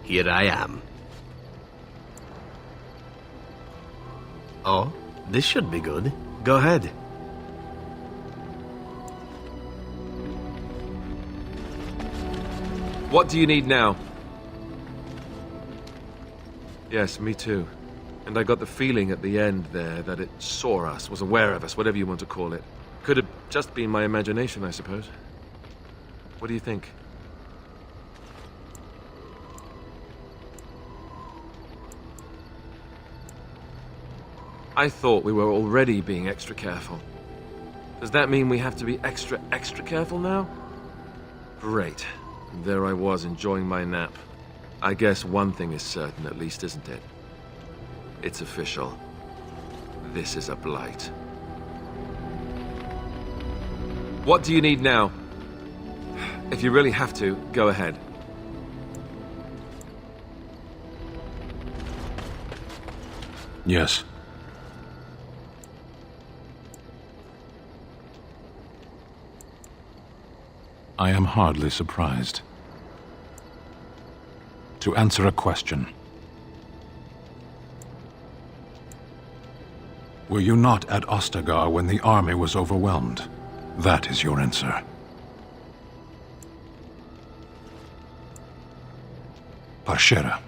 Here I am. Oh, this should be good. Go ahead. What do you need now? Yes, me too. And I got the feeling at the end there that it saw us, was aware of us, whatever you want to call it. Could have just been my imagination, I suppose. What do you think? I thought we were already being extra careful. Does that mean we have to be extra careful now? Great. And there I was, enjoying my nap. I guess one thing is certain, at least, isn't it? It's official. This is a blight. What do you need now? If you really have to, go ahead. Yes. I am hardly surprised. To answer a question. Were you not at Ostagar when the army was overwhelmed? That is your answer. Parshera,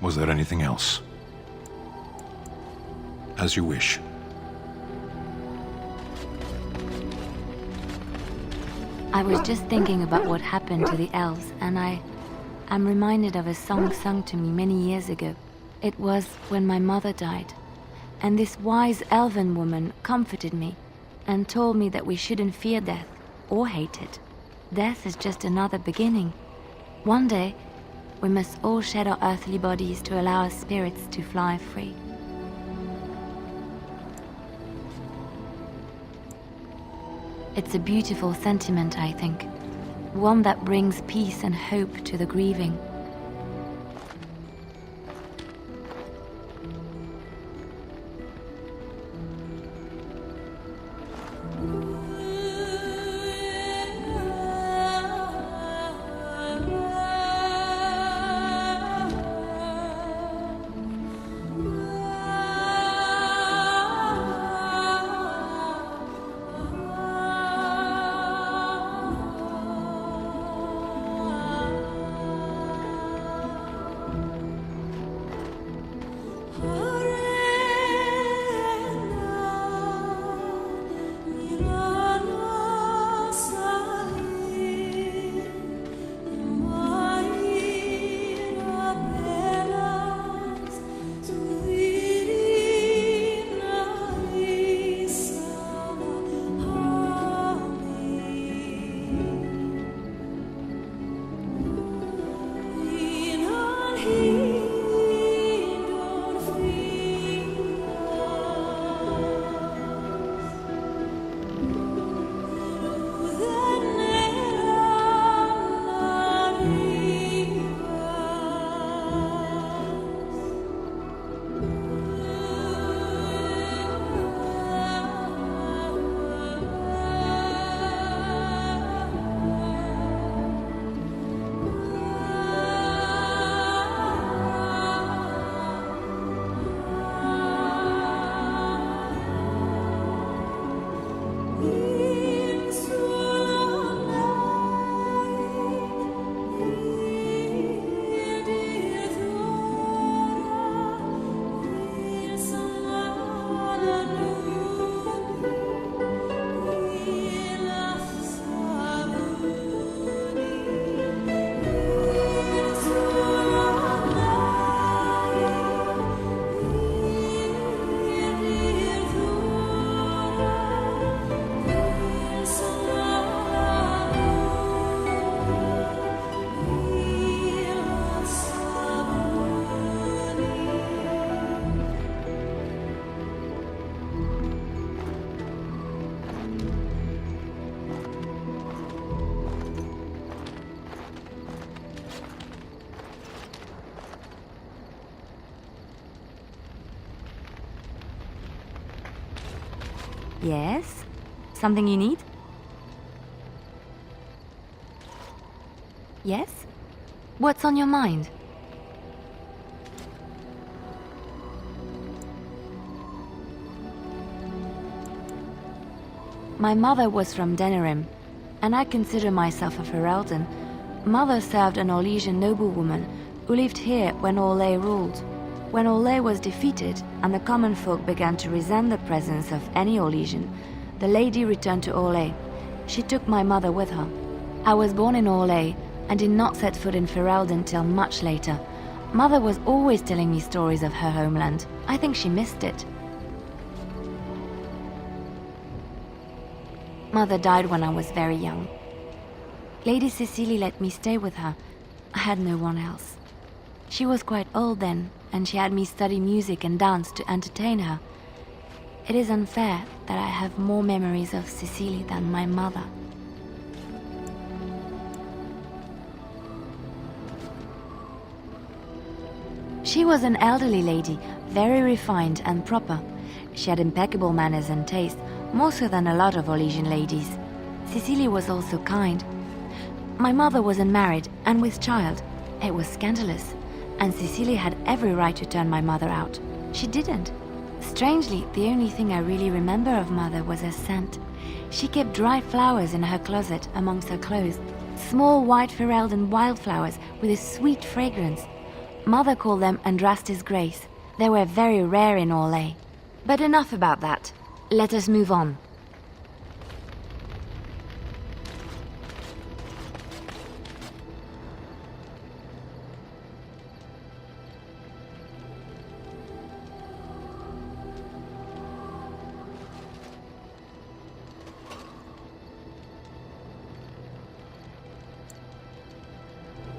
was there anything else? As you wish. I was just thinking about what happened to the elves, and I'm reminded of a song sung to me many years ago. It was when my mother died, and this wise elven woman comforted me and told me that we shouldn't fear death or hate it. Death is just another beginning. One day, we must all shed our earthly bodies to allow our spirits to fly free. It's a beautiful sentiment, I think. One that brings peace and hope to the grieving. Yes? Something you need? Yes? What's on your mind? My mother was from Denerim, and I consider myself a Ferelden. Mother served an Orlesian noblewoman who lived here when Orlais ruled. When Orlais was defeated and the common folk began to resent the presence of any Orlesian, the lady returned to Orlais. She took my mother with her. I was born in Orlais and did not set foot in Ferelden till much later. Mother was always telling me stories of her homeland. I think she missed it. Mother died when I was very young. Lady Cecily let me stay with her. I had no one else. She was quite old then, and she had me study music and dance to entertain her. It is unfair that I have more memories of Cecily than my mother. She was an elderly lady, very refined and proper. She had impeccable manners and taste, more so than a lot of Orlesian ladies. Cecily was also kind. My mother was unmarried and with child. It was scandalous, and Cecily had every right to turn my mother out. She didn't. Strangely, the only thing I really remember of Mother was her scent. She kept dry flowers in her closet amongst her clothes. Small white Ferelden wildflowers with a sweet fragrance. Mother called them Andrastis Grace. They were very rare in Orlais. But enough about that. Let us move on.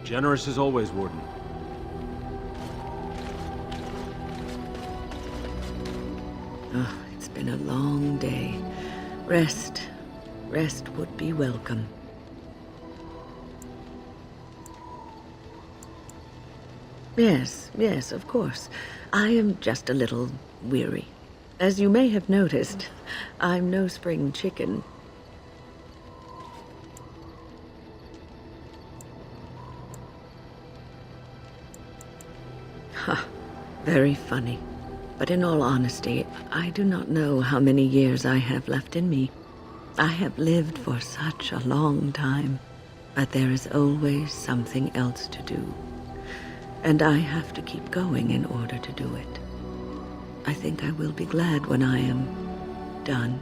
Generous as always, Warden. Oh, it's been a long day. Rest would be welcome. Yes, of course. I am just a little weary. As you may have noticed, I'm no spring chicken. Ha, very funny. But in all honesty, I do not know how many years I have left in me. I have lived for such a long time, but there is always something else to do. And I have to keep going in order to do it. I think I will be glad when I am done.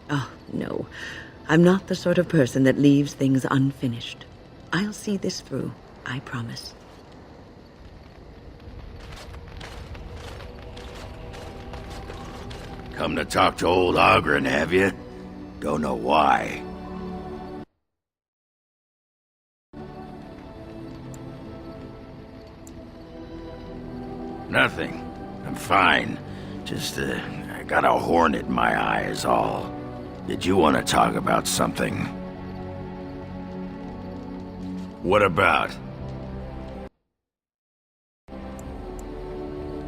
Oh, no. I'm not the sort of person that leaves things unfinished. I'll see this through, I promise. Come to talk to old Oghren, have you? Don't know why. Nothing. I'm fine. Just, I got a hornet in my eye is all. Did you want to talk about something? What about?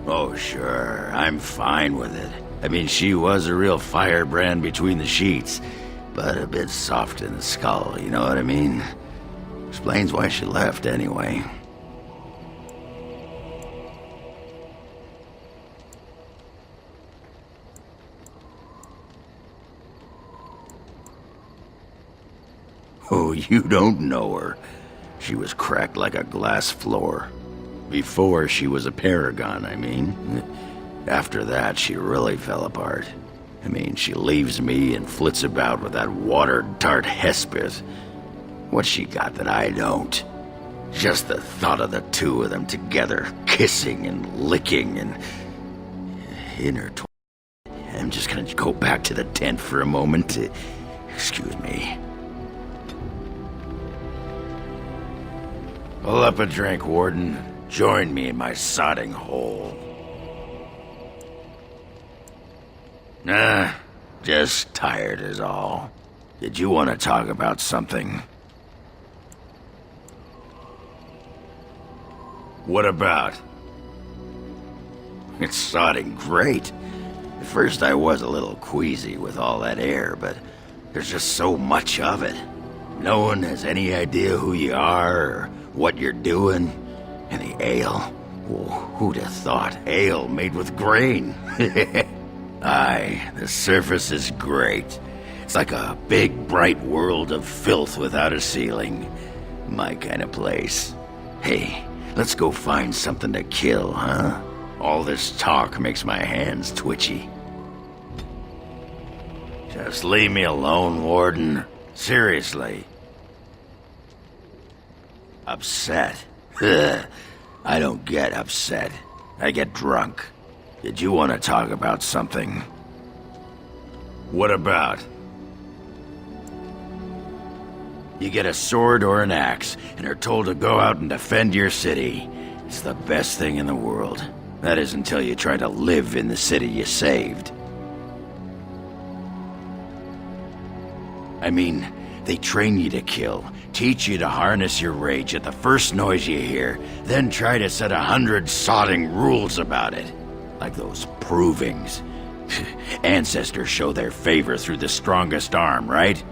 Oh, sure. I'm fine with it. I mean, she was a real firebrand between the sheets, but a bit soft in the skull, you know what I mean? Explains why she left, anyway. Oh, you don't know her. She was cracked like a glass floor. Before she was a paragon, I mean. After that, she really fell apart. I mean, she leaves me and flits about with that water-tart Hespith. What's she got that I don't? Just the thought of the two of them together, kissing and licking and intertwined. I'm just gonna go back to the tent for a moment. Excuse me. Pull up a drink, Warden. Join me in my sodding hole. Nah, just tired is all. Did you want to talk about something? What about? It's sodding great. At first I was a little queasy with all that air, but there's just so much of it. No one has any idea who you are or what you're doing. And the ale, Who'd have thought ale made with grain? Aye, the surface is great. It's like a big, bright world of filth without a ceiling. My kind of place. Hey, let's go find something to kill, huh? All this talk makes my hands twitchy. Just leave me alone, Warden. Seriously. Upset? I don't get upset. I get drunk. Did you want to talk about something? What about? You get a sword or an axe, and are told to go out and defend your city. It's the best thing in the world. That is until you try to live in the city you saved. I mean, they train you to kill, teach you to harness your rage at the first noise you hear, then try to set 100 sodding rules about it. Like those provings. Ancestors show their favor through the strongest arm, right?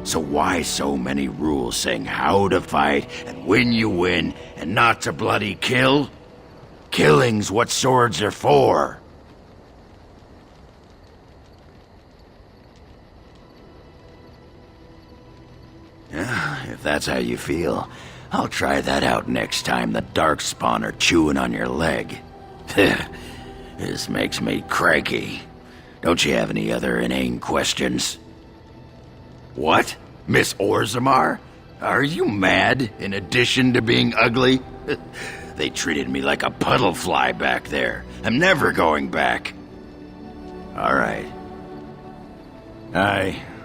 So why so many rules saying how to fight, and when you win, and not to bloody kill? Killing's what swords are for. If that's how you feel, I'll try that out next time the Darkspawn are chewing on your leg. This makes me cranky. Don't you have any other inane questions? What? Miss Orzammar? Are you mad, in addition to being ugly? They treated me like a puddle fly back there. I'm never going back. All right.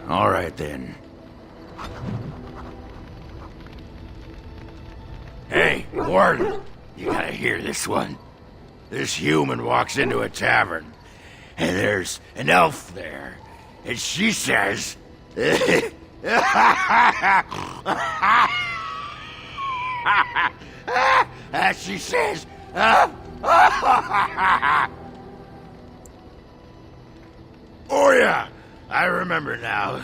All right then. Hey, Warden, you gotta hear this one. This human walks into a tavern, and there's an elf there, and she says... she says... Oh yeah, I remember now.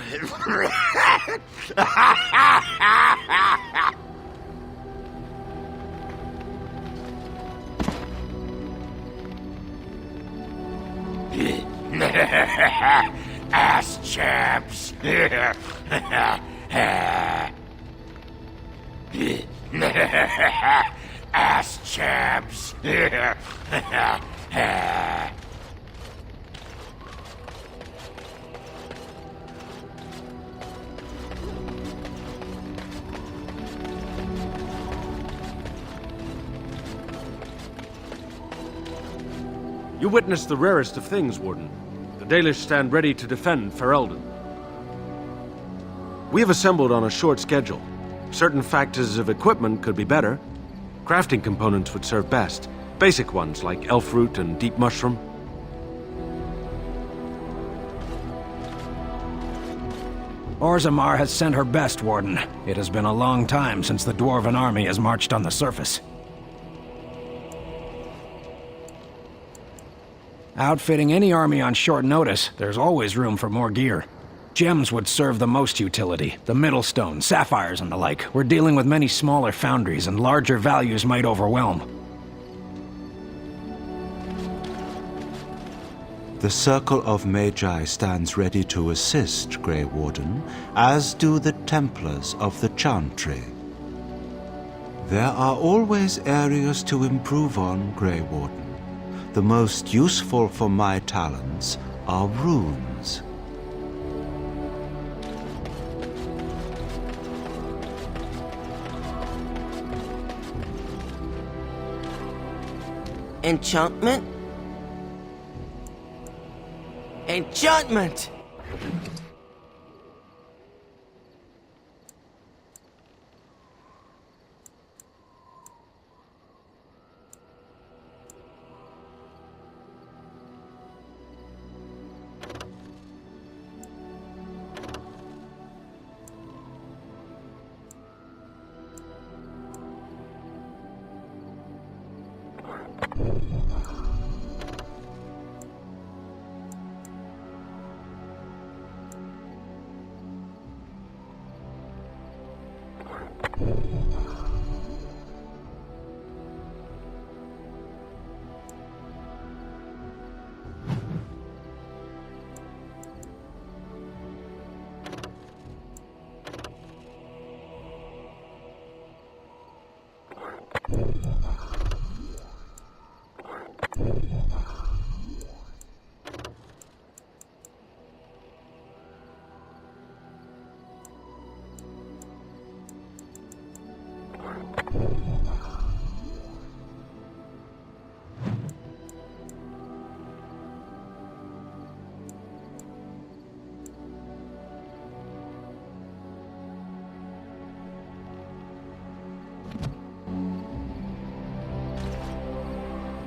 Ass chaps. Ass chaps. You witnessed the rarest of things, Warden. The Dalish stand ready to defend Ferelden. We have assembled on a short schedule. Certain factors of equipment could be better. Crafting components would serve best. Basic ones like elf root and deep mushroom. Orzammar has sent her best, Warden. It has been a long time since the Dwarven army has marched on the surface. Outfitting any army on short notice, there's always room for more gear. Gems would serve the most utility. The Middlestone, sapphires, and the like. We're dealing with many smaller foundries, and larger values might overwhelm. The Circle of Magi stands ready to assist, Grey Warden, as do the Templars of the Chantry. There are always areas to improve on, Grey Warden. The most useful for my talents are runes. Enchantment? Enchantment!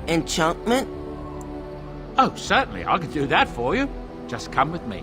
Enchantment? Oh, certainly, I can do that for you. Just come with me.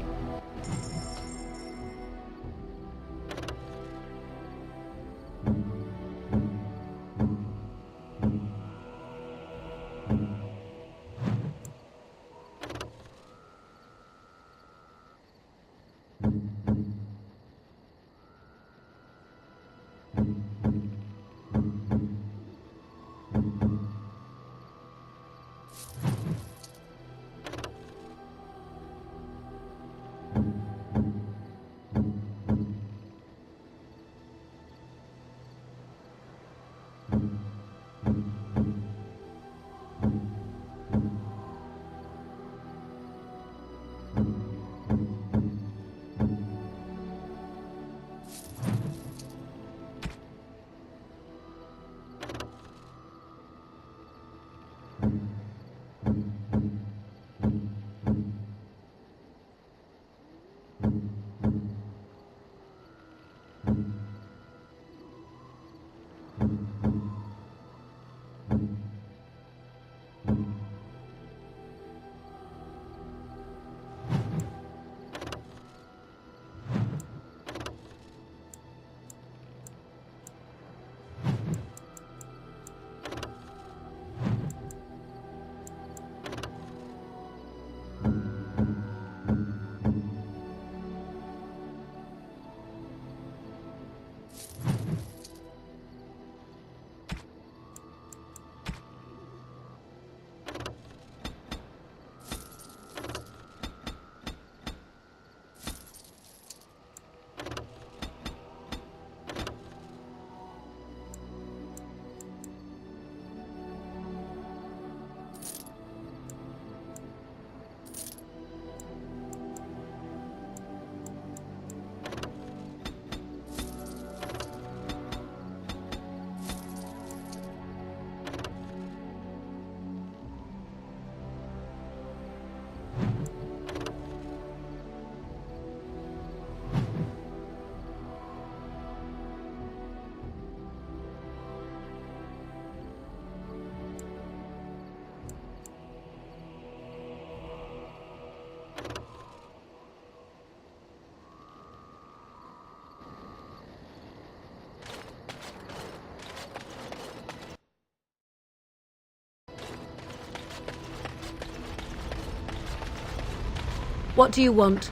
What do you want?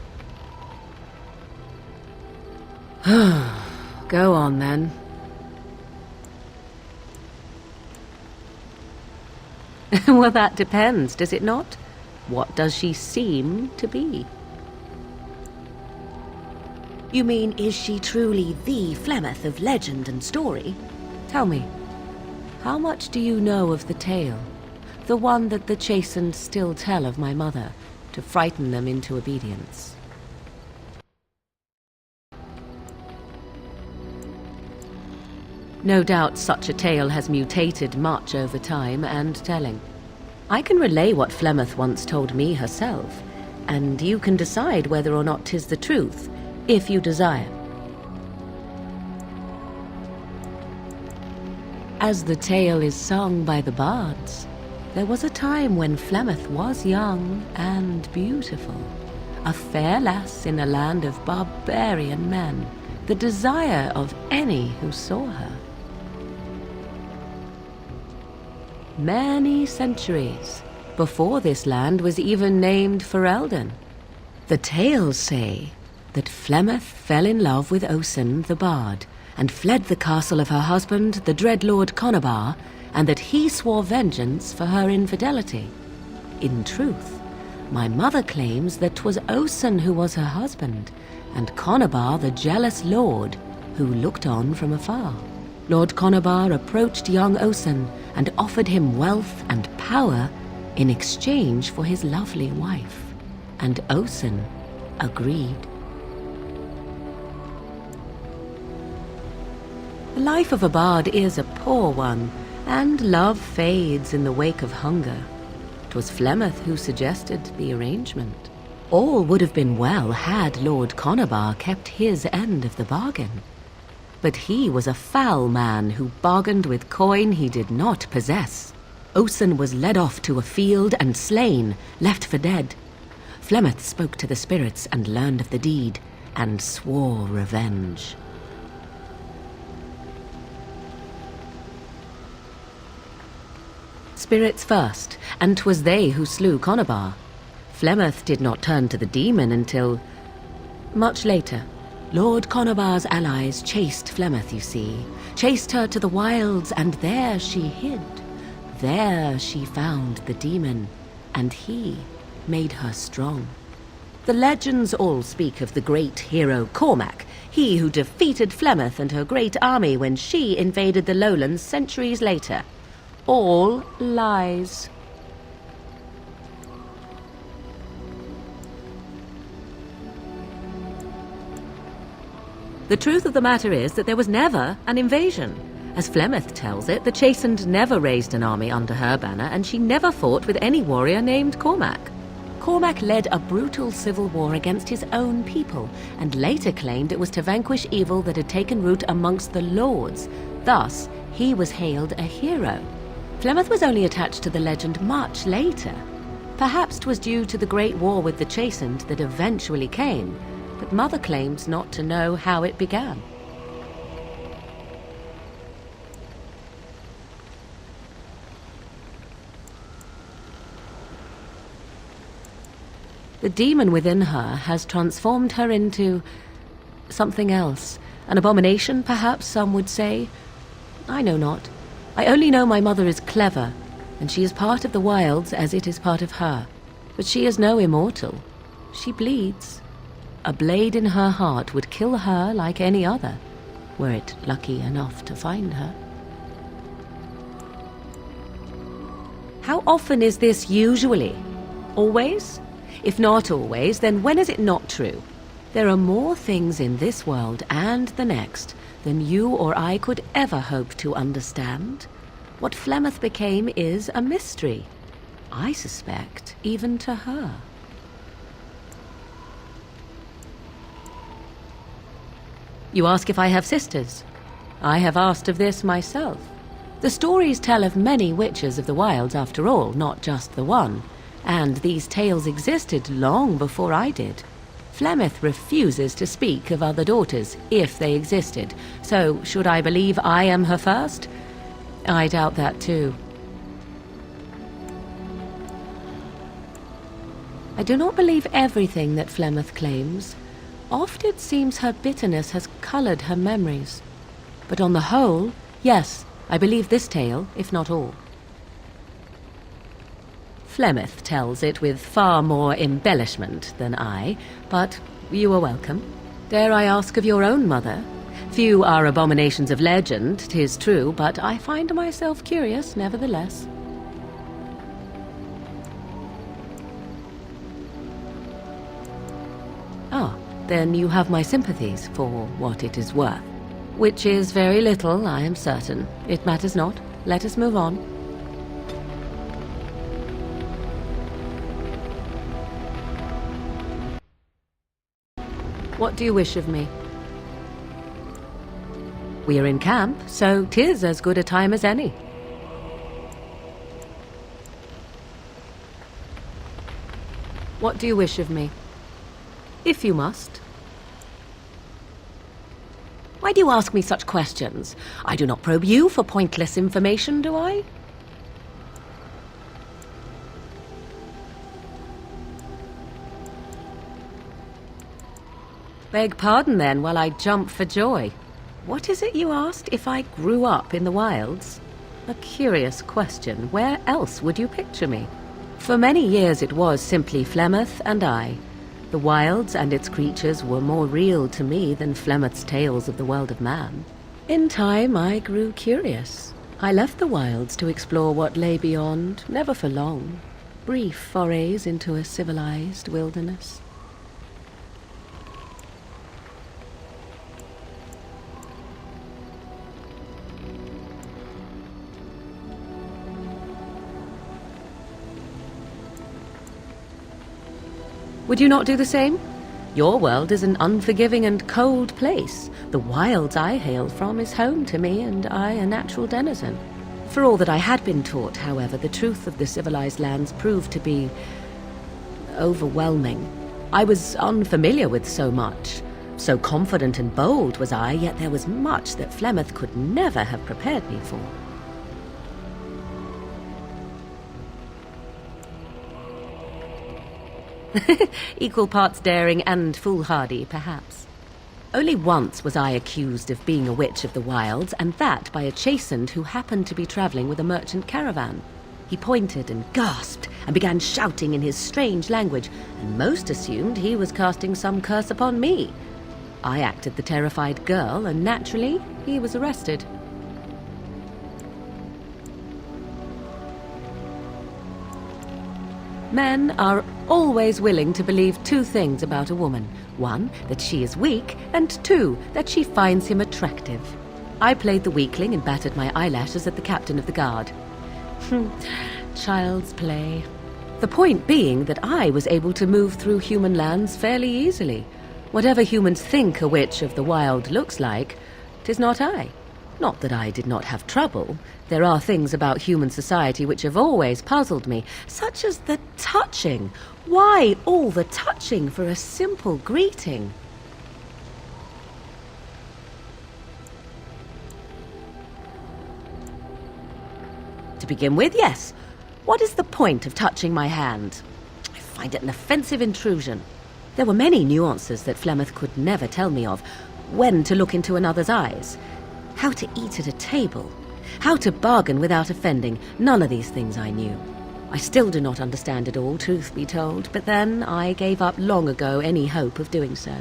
Go on, then. Well, that depends, does it not? What does she seem to be? You mean, is she truly the Flemeth of legend and story? Tell me, how much do you know of the tale? The one that the chastened still tell of my mother, to frighten them into obedience. No doubt such a tale has mutated much over time and telling. I can relay what Flemeth once told me herself, and you can decide whether or not 'tis the truth, if you desire. As the tale is sung by the bards, there was a time when Flemeth was young and beautiful, a fair lass in a land of barbarian men, the desire of any who saw her. Many centuries before this land was even named Ferelden. The tales say that Flemeth fell in love with Osen the Bard and fled the castle of her husband, the Dreadlord Conabar, and that he swore vengeance for her infidelity. In truth, my mother claims that 'twas Osen who was her husband, and Conabar the jealous lord who looked on from afar. Lord Conabar approached young Osen and offered him wealth and power in exchange for his lovely wife, and Osen agreed. The life of a bard is a poor one, and love fades in the wake of hunger. 'Twas Flemeth who suggested the arrangement. All would have been well had Lord Conabar kept his end of the bargain. But he was a foul man who bargained with coin he did not possess. Osen was led off to a field and slain, left for dead. Flemeth spoke to the spirits and learned of the deed, and swore revenge. Spirits first, and 'twas they who slew Conabar. Flemeth did not turn to the demon until much later. Lord Conabar's allies chased Flemeth, you see. Chased her to the wilds, and there she hid. There she found the demon, and he made her strong. The legends all speak of the great hero Cormac, he who defeated Flemeth and her great army when she invaded the lowlands centuries later. All lies. The truth of the matter is that there was never an invasion. As Flemeth tells it, the Chastened never raised an army under her banner, and she never fought with any warrior named Cormac. Cormac led a brutal civil war against his own people, and later claimed it was to vanquish evil that had taken root amongst the lords. Thus, he was hailed a hero. Flemeth was only attached to the legend much later. Perhaps 'twas due to the great war with the Chastened that eventually came, but Mother claims not to know how it began. The demon within her has transformed her into something else. An abomination, perhaps some would say. I know not. I only know my mother is clever, and she is part of the wilds as it is part of her. But she is no immortal. She bleeds. A blade in her heart would kill her like any other, were it lucky enough to find her. How often is this usually? Always? If not always, then when is it not true? There are more things in this world and the next than you or I could ever hope to understand. What Flemeth became is a mystery. I suspect, even to her. You ask if I have sisters. I have asked of this myself. The stories tell of many witches of the wilds after all, not just the one. And these tales existed long before I did. Flemeth refuses to speak of other daughters, if they existed. So, should I believe I am her first? I doubt that too. I do not believe everything that Flemeth claims. Oft it seems her bitterness has colored her memories. But on the whole, yes, I believe this tale, if not all. Flemeth tells it with far more embellishment than I, but you are welcome. Dare I ask of your own mother? Few are abominations of legend, 'tis true, but I find myself curious nevertheless. Ah, then you have my sympathies for what it is worth. Which is very little, I am certain. It matters not. Let us move on. What do you wish of me? We are in camp, so 'tis as good a time as any. What do you wish of me? If you must. Why do you ask me such questions? I do not probe you for pointless information, do I? Beg pardon then while I jump for joy. What is it you asked if I grew up in the wilds? A curious question. Where else would you picture me? For many years it was simply Flemeth and I. The wilds and its creatures were more real to me than Flemeth's tales of the world of man. In time I grew curious. I left the wilds to explore what lay beyond, never for long. Brief forays into a civilized wilderness. Would you not do the same? Your world is an unforgiving and cold place. The wilds I hail from is home to me, and I a natural denizen. For all that I had been taught, however, the truth of the civilized lands proved to be overwhelming. I was unfamiliar with so much. So confident and bold was I, yet there was much that Flemeth could never have prepared me for. Equal parts daring and foolhardy, perhaps. Only once was I accused of being a witch of the wilds, and that by a chastened who happened to be traveling with a merchant caravan. He pointed and gasped and began shouting in his strange language, and most assumed he was casting some curse upon me. I acted the terrified girl, and naturally, he was arrested. Men are always willing to believe two things about a woman. One, that she is weak, and two, that she finds him attractive. I played the weakling and battered my eyelashes at the captain of the guard. Child's play. The point being that I was able to move through human lands fairly easily. Whatever humans think a witch of the wild looks like, 'tis not I. Not that I did not have trouble. There are things about human society which have always puzzled me, such as the touching. Why all the touching for a simple greeting? To begin with, yes. What is the point of touching my hand? I find it an offensive intrusion. There were many nuances that Flemeth could never tell me of. When to look into another's eyes. How to eat at a table. How to bargain without offending. None of these things I knew. I still do not understand it all, truth be told, but then I gave up long ago any hope of doing so.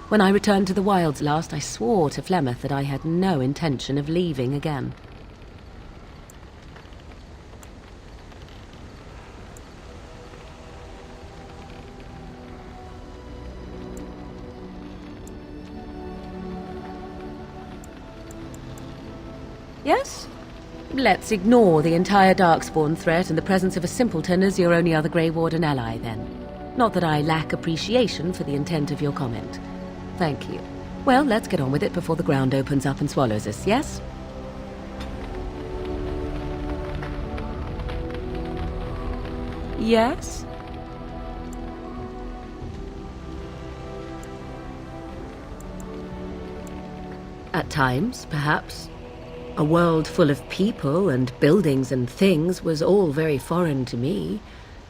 When I returned to the wilds last, I swore to Flemeth that I had no intention of leaving again. Yes? Let's ignore the entire Darkspawn threat and the presence of a simpleton as your only other Grey Warden ally, then. Not that I lack appreciation for the intent of your comment. Thank you. Well, let's get on with it before the ground opens up and swallows us, yes? Yes? At times, perhaps. A world full of people and buildings and things was all very foreign to me.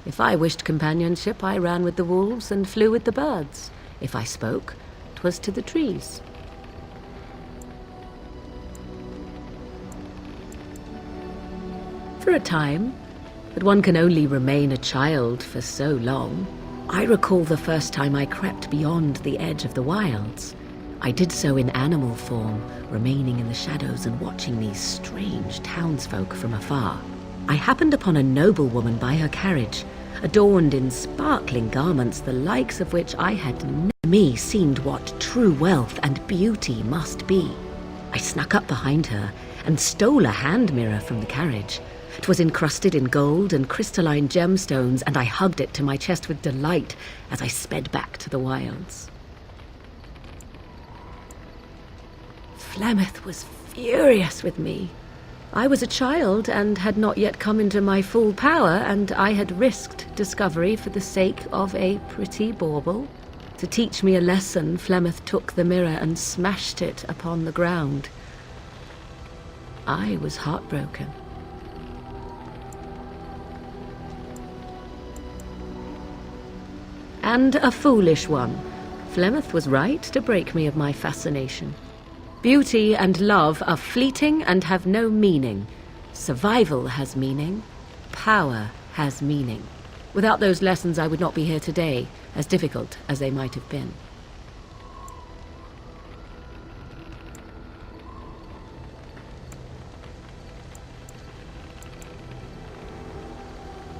If I wished companionship, I ran with the wolves and flew with the birds. If I spoke, 'twas to the trees. For a time, but one can only remain a child for so long. I recall the first time I crept beyond the edge of the wilds. I did so in animal form, remaining in the shadows and watching these strange townsfolk from afar. I happened upon a noblewoman by her carriage, adorned in sparkling garments, the likes of which I had never seemed what true wealth and beauty must be. I snuck up behind her and stole a hand mirror from the carriage. 'Twas encrusted in gold and crystalline gemstones, and I hugged it to my chest with delight as I sped back to the wilds. Flemeth was furious with me. I was a child and had not yet come into my full power, and I had risked discovery for the sake of a pretty bauble. To teach me a lesson, Flemeth took the mirror and smashed it upon the ground. I was heartbroken. And a foolish one. Flemeth was right to break me of my fascination. Beauty and love are fleeting and have no meaning. Survival has meaning. Power has meaning. Without those lessons, I would not be here today, as difficult as they might have been.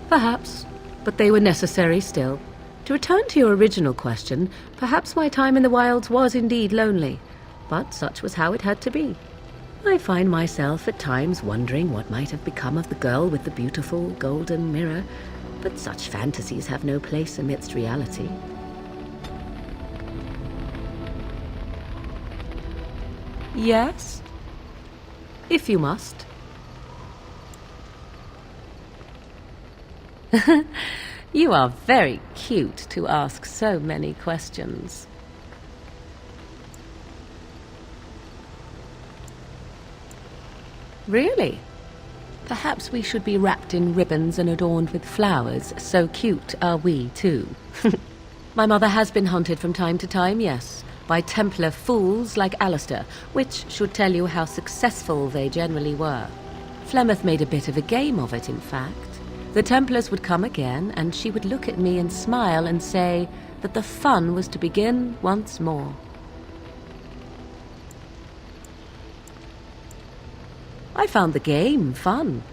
Perhaps, but they were necessary still. To return to your original question, perhaps my time in the wilds was indeed lonely. But such was how it had to be. I find myself at times wondering what might have become of the girl with the beautiful golden mirror, but such fantasies have no place amidst reality. Yes? If you must. You are very cute to ask so many questions. Really? Perhaps we should be wrapped in ribbons and adorned with flowers. So cute are we, too. My mother has been hunted from time to time, yes, by Templar fools like Alistair, which should tell you how successful they generally were. Flemeth made a bit of a game of it, in fact. The Templars would come again, and she would look at me and smile and say that the fun was to begin once more. I found the game fun.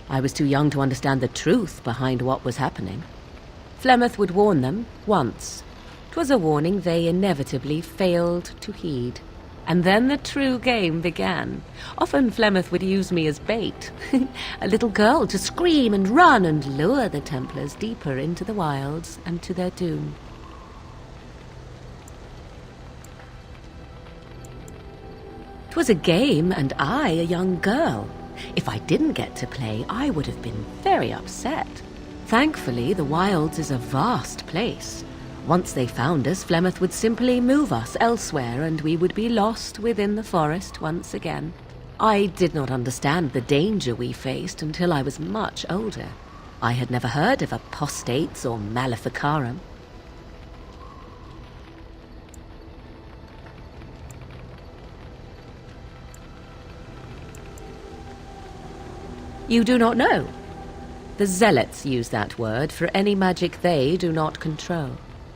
I was too young to understand the truth behind what was happening. Flemeth would warn them once. 'Twas a warning they inevitably failed to heed. And then the true game began. Often Flemeth would use me as bait. A little girl to scream and run and lure the Templars deeper into the wilds and to their doom. It was a game, and I a young girl. If I didn't get to play, I would have been very upset. Thankfully, the wilds is a vast place. Once they found us, Flemeth would simply move us elsewhere, and we would be lost within the forest once again. I did not understand the danger we faced until I was much older. I had never heard of apostates or maleficarum. You do not know? The Zealots use that word for any magic they do not control.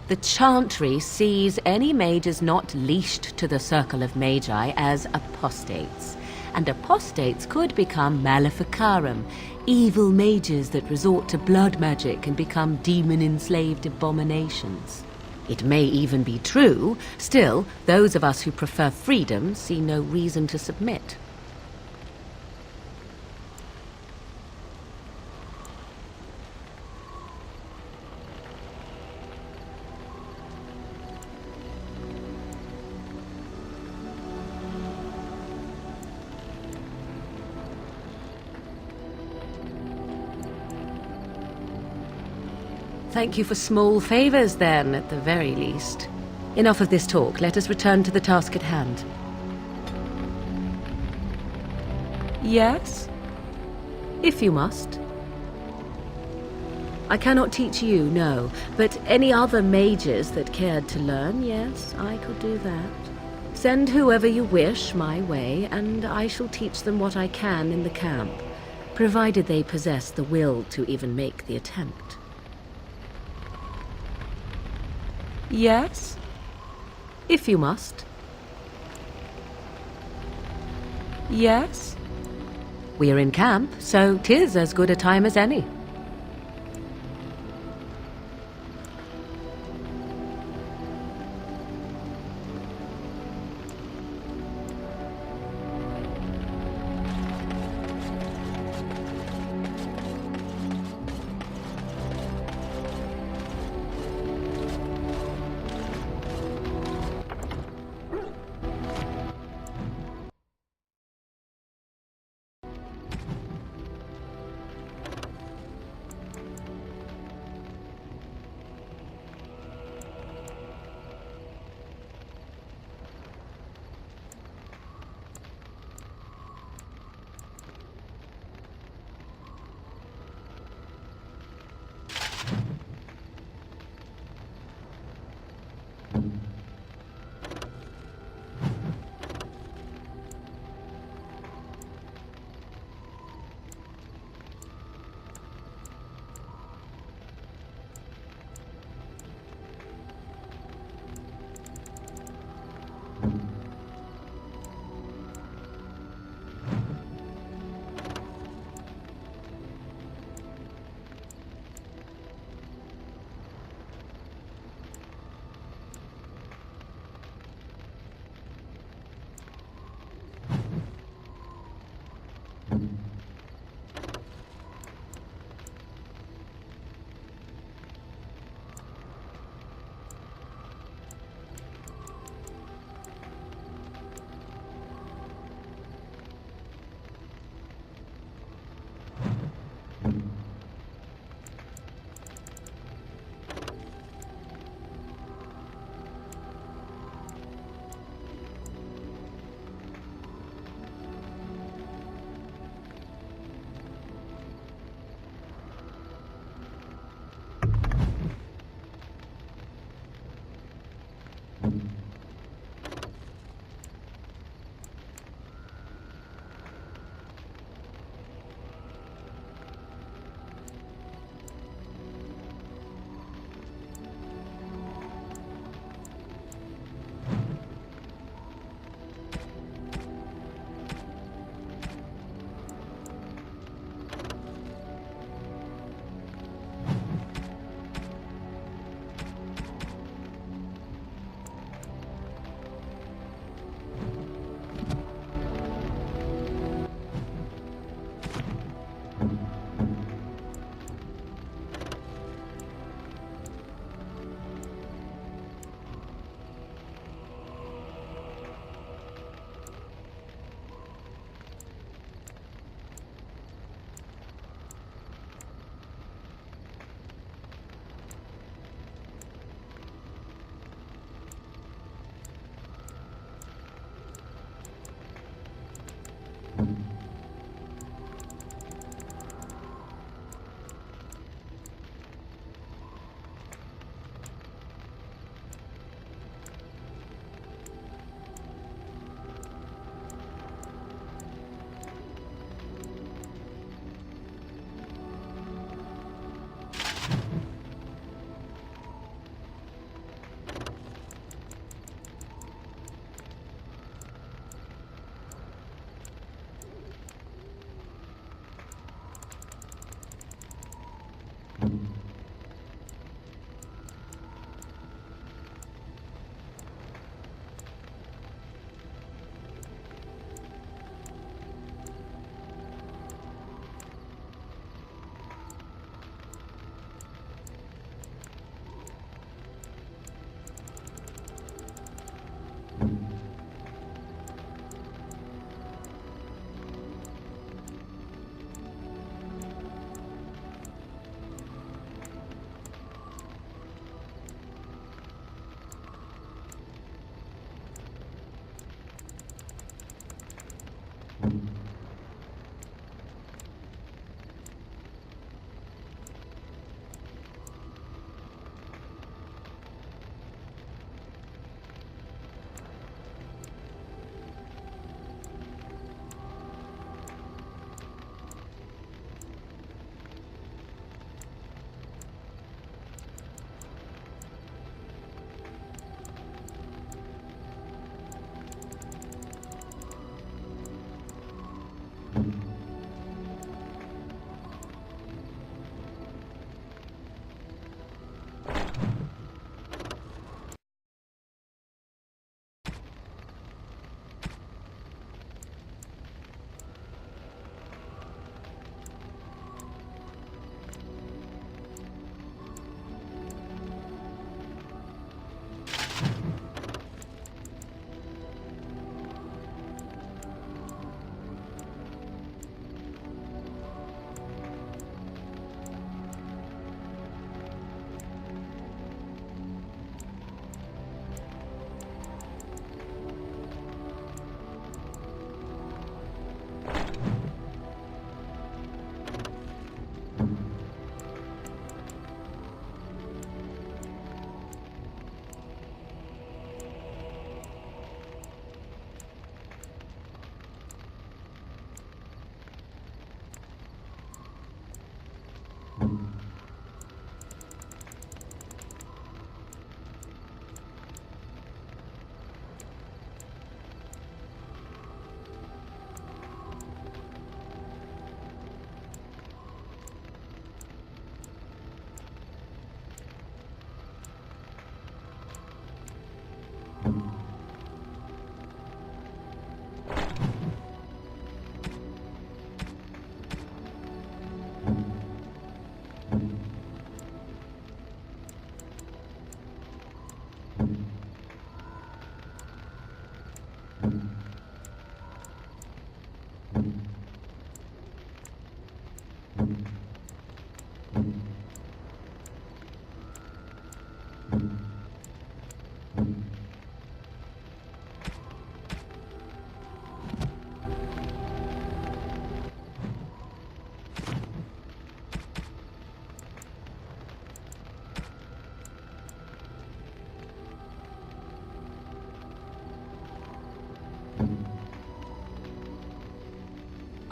The Chantry sees any mages not leashed to the Circle of Magi as apostates. And apostates could become maleficarum, evil mages that resort to blood magic and become demon-enslaved abominations. It may even be true. Still, those of us who prefer freedom see no reason to submit. Thank you for small favors, then, at the very least. Enough of this talk. Let us return to the task at hand. Yes? If you must. I cannot teach you, no, but any other mages that cared to learn, yes, I could do that. Send whoever you wish my way, and I shall teach them what I can in the camp, provided they possess the will to even make the attempt. Yes? If you must. Yes? We are in camp, so 'tis as good a time as any.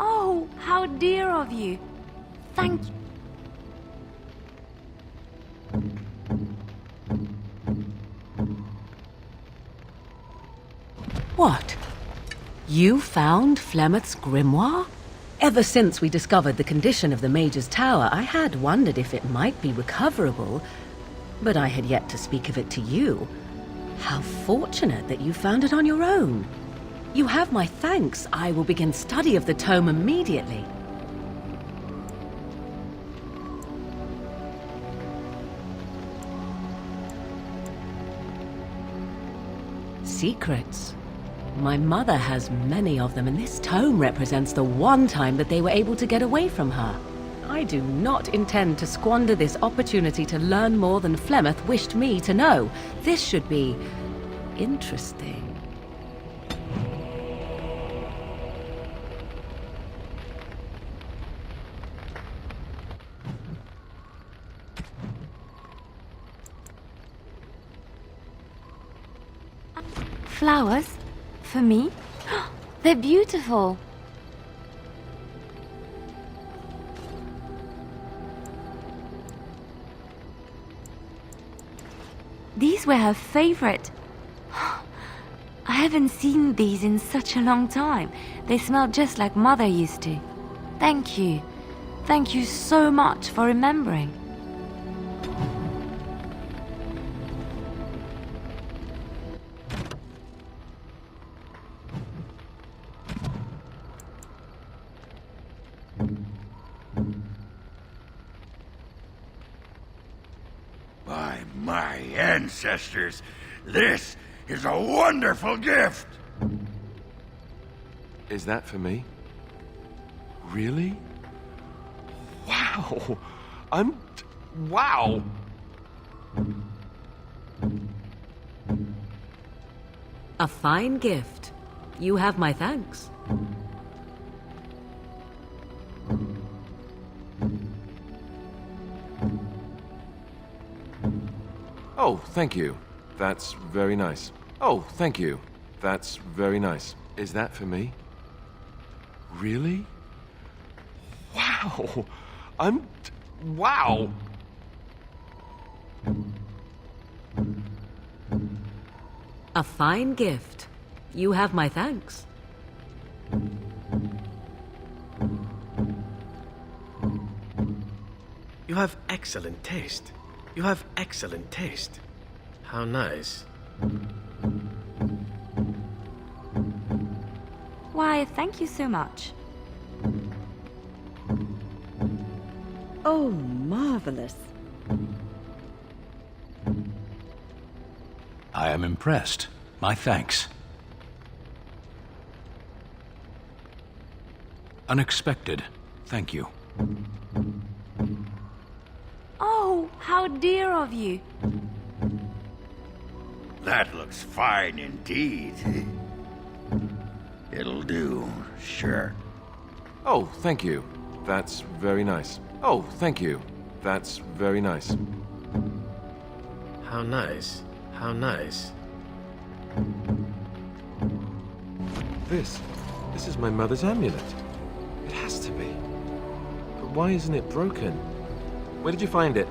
Oh, how dear of you. Thank you. What? You found Flemeth's grimoire? Ever since we discovered the condition of the Mage's Tower, I had wondered if it might be recoverable, but I had yet to speak of it to you. How fortunate that you found it on your own. You have my thanks. I will begin study of the tome immediately. Secrets. My mother has many of them, and this tome represents the one time that they were able to get away from her. I do not intend to squander this opportunity to learn more than Flemeth wished me to know. This should be interesting. flowers? For me? They're beautiful. These were her favorite. I haven't seen these in such a long time. They smell just like Mother used to. Thank you. Thank you so much for remembering. By my ancestors, this is a wonderful gift! Is that for me? Really? Wow! Wow! A fine gift. You have my thanks. Oh, thank you. That's very nice. Oh, thank you. That's very nice. Is that for me? Really? Wow! Wow! A fine gift. You have my thanks. You have excellent taste. You have excellent taste. How nice. Why, thank you so much. Oh, marvelous. I am impressed. My thanks. Unexpected. Thank you. Oh, how dear of you. That looks fine indeed. It'll do, sure. Oh, thank you. That's very nice. Oh, thank you. That's very nice. How nice. How nice. This is my mother's amulet. It has to be. But why isn't it broken? Where did you find it?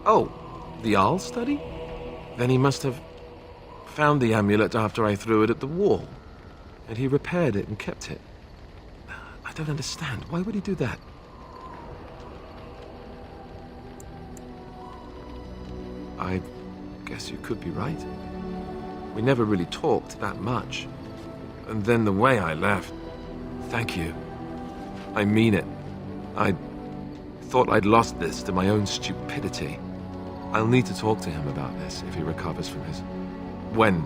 Oh, the Owl study? Then he must have found the amulet after I threw it at the wall. And he repaired it and kept it. I don't understand. Why would he do that? I guess you could be right. We never really talked that much. And then the way I left... Thank you. I mean it. I thought I'd lost this to my own stupidity. I'll need to talk to him about this if he recovers from his... When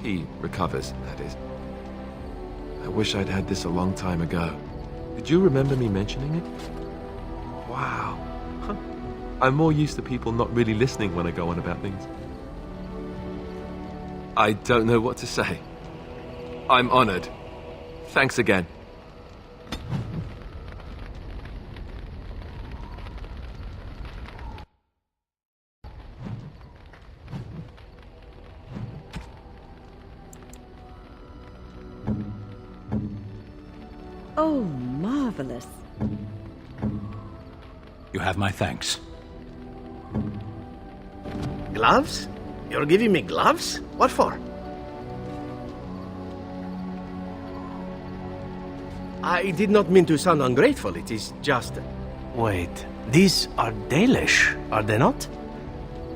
he recovers, that is. I wish I'd had this a long time ago. Did you remember me mentioning it? Wow. Huh. I'm more used to people not really listening when I go on about things. I don't know what to say. I'm honored. Thanks again. Oh, marvelous. You have my thanks. Gloves? You're giving me gloves? What for? I did not mean to sound ungrateful. It is just... Wait, these are Dalish, are they not?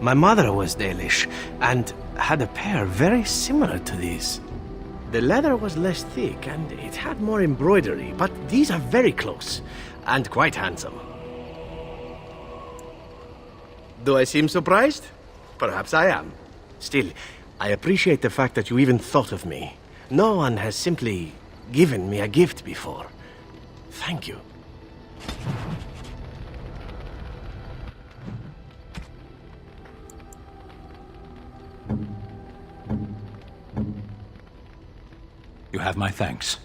My mother was Dalish, and had a pair very similar to these. The leather was less thick, and it had more embroidery, but these are very close, and quite handsome. Do I seem surprised? Perhaps I am. Still, I appreciate the fact that you even thought of me. No one has simply given me a gift before. Thank you. You have my thanks.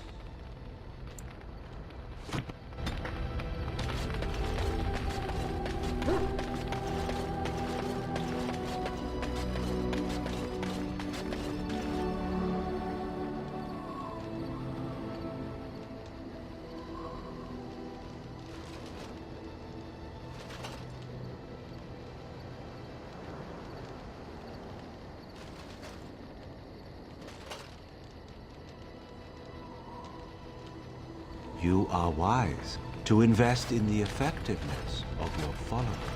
You are wise to invest in the effectiveness of your followers.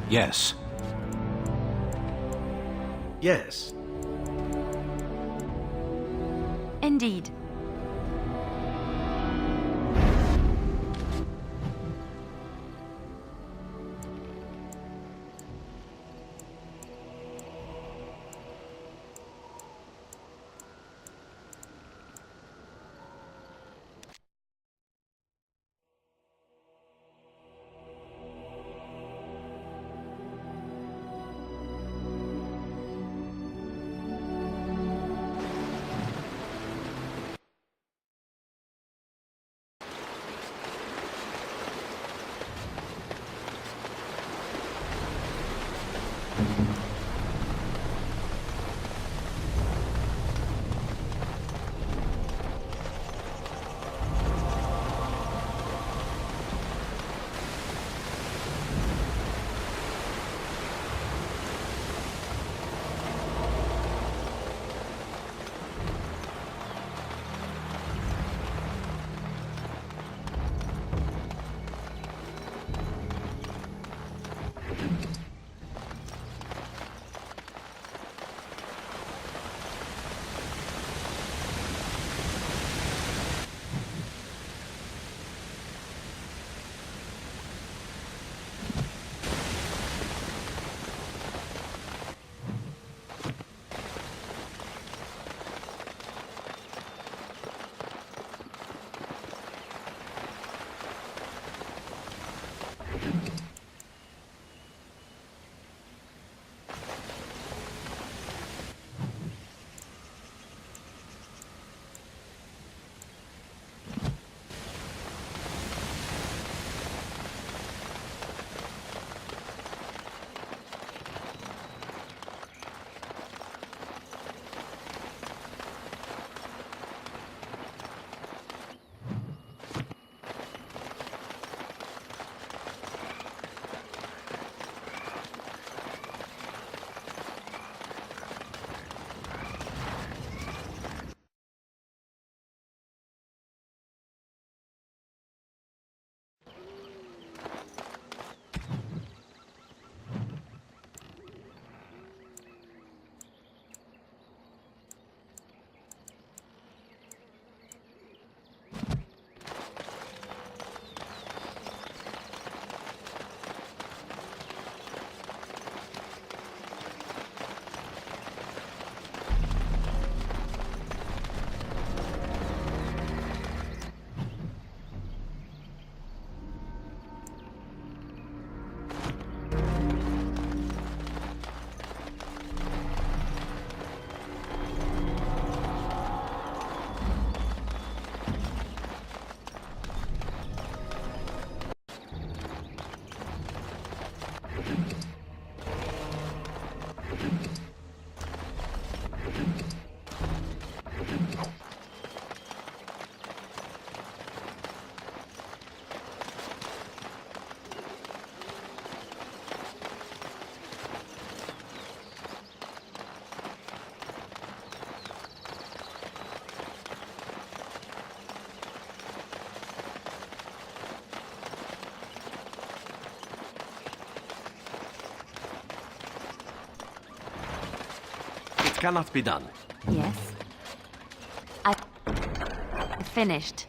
Yes. Yes. Indeed. It cannot be done. Yes. I finished.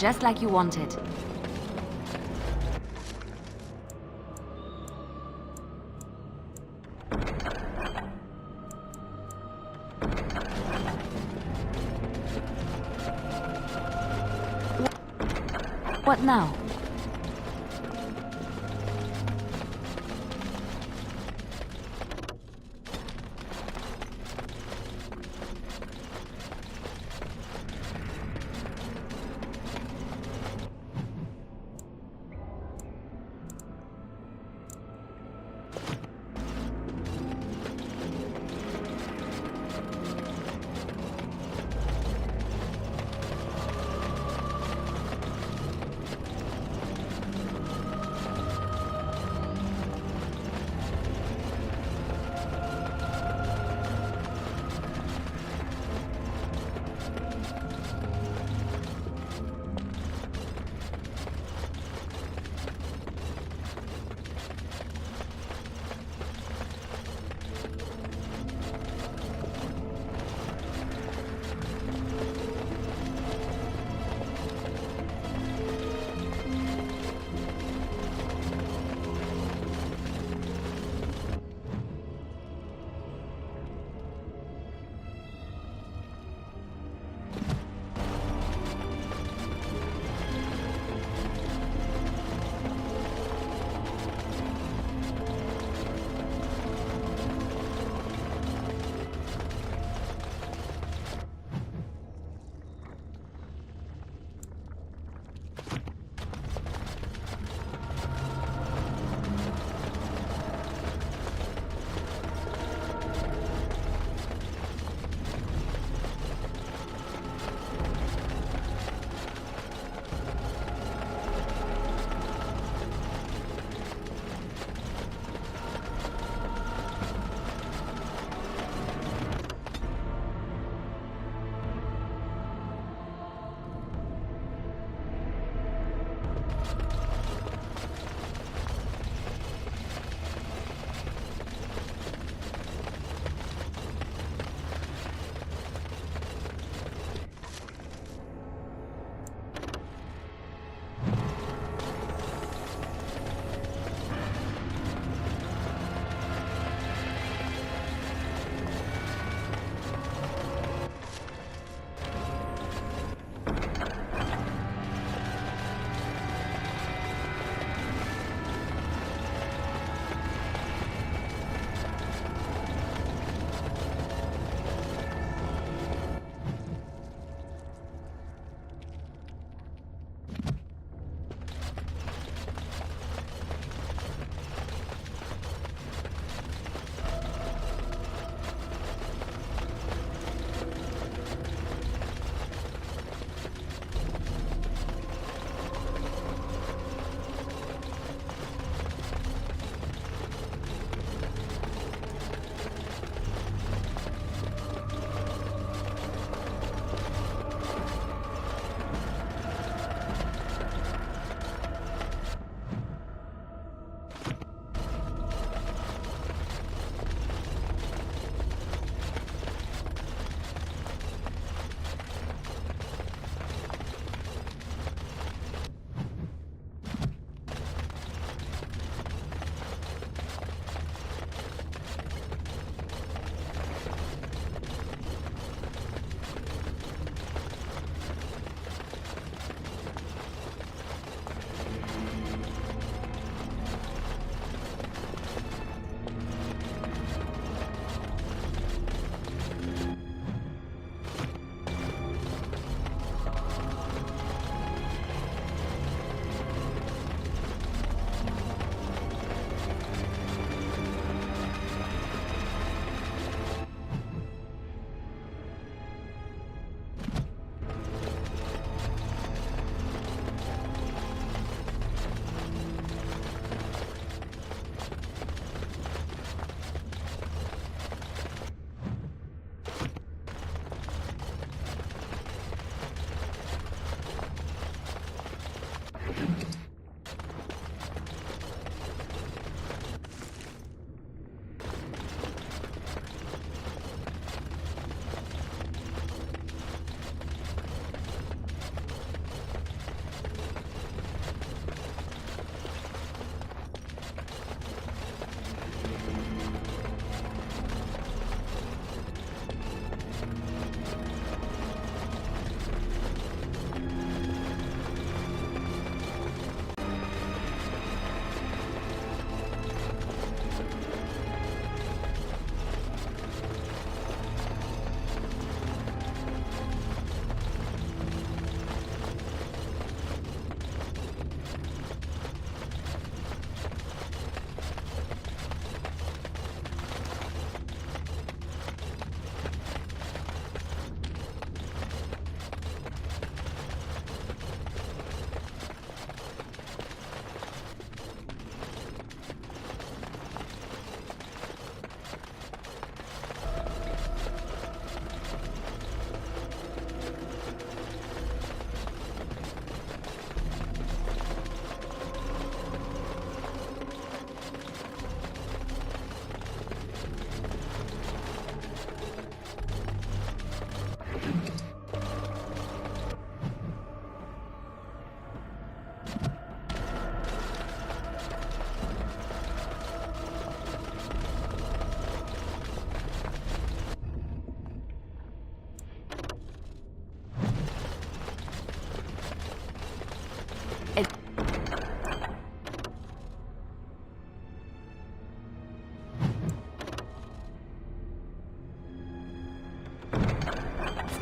just like you wanted. What now?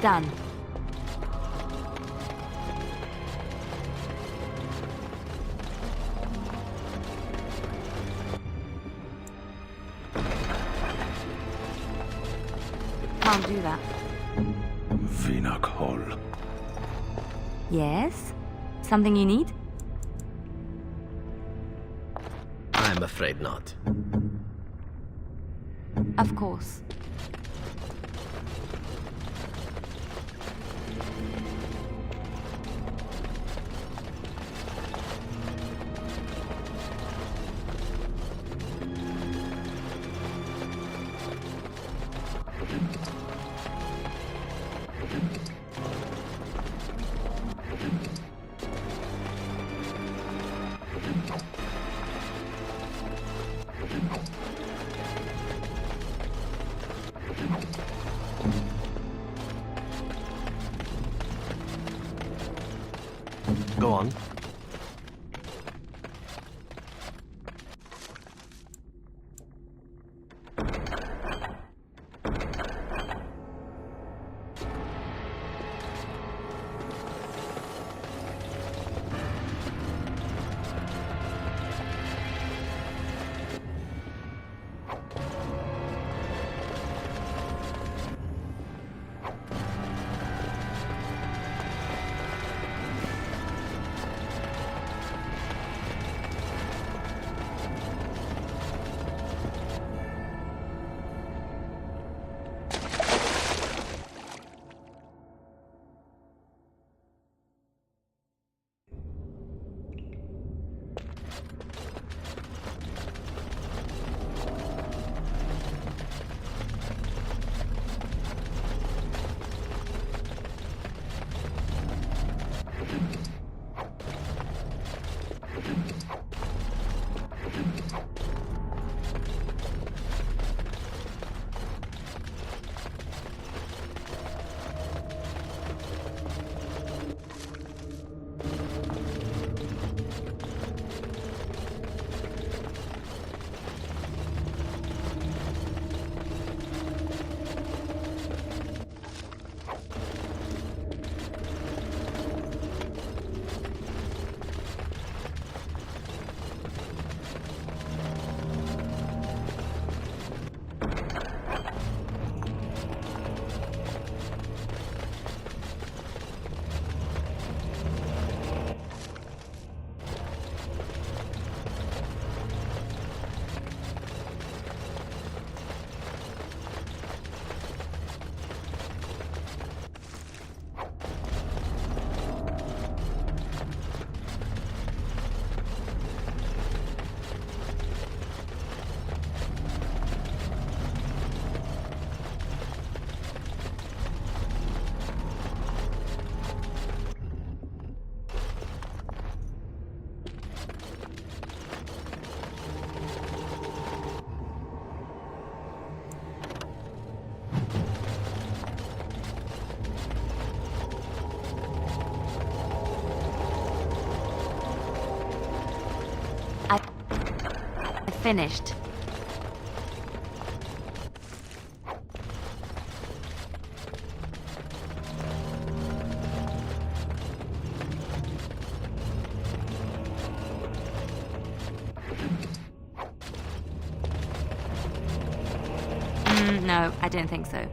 Done. Can't do that. Vinakol. Yes? Something you need? I'm afraid not. Of course. Go on. Finished. No, I don't think so.